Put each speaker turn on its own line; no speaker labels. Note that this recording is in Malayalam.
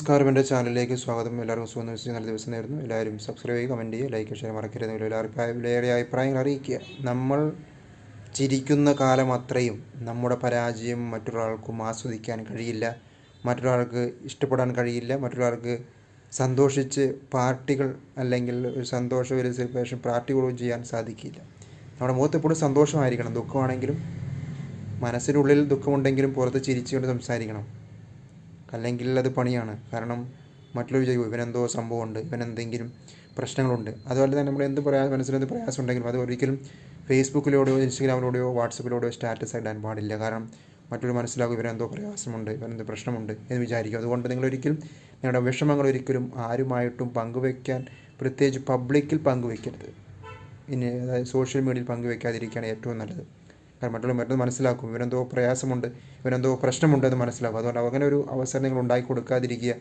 നമസ്കാരം, എൻ്റെ ചാനലിലേക്ക് സ്വാഗതം. എല്ലാവർക്കും സുഖം വിശ്വസിച്ച് നല്ല ദിവസം നേരുന്നു. എല്ലാവരും സബ്സ്ക്രൈബ് ചെയ്യുക, കമൻറ്റ് ചെയ്യുക, ലൈക്ക് ഷെയർ മറക്കരുത്. വിലയേറിയ അഭിപ്രായങ്ങൾ അറിയിക്കുക. നമ്മൾ ചിരിക്കുന്ന കാലം അത്രയും നമ്മുടെ പരാജയം മറ്റൊരാൾക്കും ആസ്വദിക്കാൻ കഴിയില്ല, മറ്റൊരാൾക്ക് ഇഷ്ടപ്പെടാൻ കഴിയില്ല, മറ്റൊരാൾക്ക് സന്തോഷിച്ച് പാർട്ടികൾ അല്ലെങ്കിൽ ഒരു സന്തോഷ ഒരു സെലിബ്രേഷൻ പാർട്ടികളും ചെയ്യാൻ സാധിക്കില്ല. നമ്മുടെ മുഖത്ത് എപ്പോഴും സന്തോഷമായിരിക്കണം. ദുഃഖമാണെങ്കിലും മനസ്സിനുള്ളിൽ ദുഃഖമുണ്ടെങ്കിലും പുറത്ത് ചിരിച്ചുകൊണ്ട് സംസാരിക്കണം. അല്ലെങ്കിൽ അത് പണിയാണ്. കാരണം മറ്റുള്ളവർ ചെയ്യും ഇവനെന്തോ സംഭവമുണ്ട്, ഇവനെന്തെങ്കിലും പ്രശ്നങ്ങളുണ്ട്. അതുപോലെ തന്നെ നമ്മൾ മനസ്സിലെന്ത് പ്രയാസം ഉണ്ടെങ്കിലും അത് ഒരിക്കലും ഫേസ്ബുക്കിലൂടെയോ ഇൻസ്റ്റഗ്രാമിലൂടെയോ വാട്സപ്പിലൂടെയോ സ്റ്റാറ്റസ് ഇടാൻ പാടില്ല. കാരണം മറ്റൊരു മനസ്സിലാകും ഇവനെന്തോ പ്രയാസമുണ്ട്, ഇവനെന്തോ പ്രശ്നമുണ്ട് എന്ന് വിചാരിക്കും. അതുകൊണ്ട് നിങ്ങളൊരിക്കലും നിങ്ങളുടെ വിഷമങ്ങൾ ഒരിക്കലും ആരുമായിട്ടും പങ്കുവയ്ക്കാൻ, പ്രത്യേകിച്ച് പബ്ലിക്കിൽ പങ്കുവയ്ക്കരുത്. ഇനി അതായത് സോഷ്യൽ മീഡിയയിൽ പങ്കുവയ്ക്കാതിരിക്കുകയാണ് ഏറ്റവും നല്ലത്. കാരണം മറ്റുള്ള മനസ്സിലാക്കും ഇവനെന്തോ പ്രയാസമുണ്ട്, ഇവനെന്തോ പ്രശ്നമുണ്ടെന്ന് മനസ്സിലാക്കും. അതുകൊണ്ട് അങ്ങനെ ഒരു അവസരം നിങ്ങൾ ഉണ്ടാക്കി കൊടുക്കാതിരിക്കുക.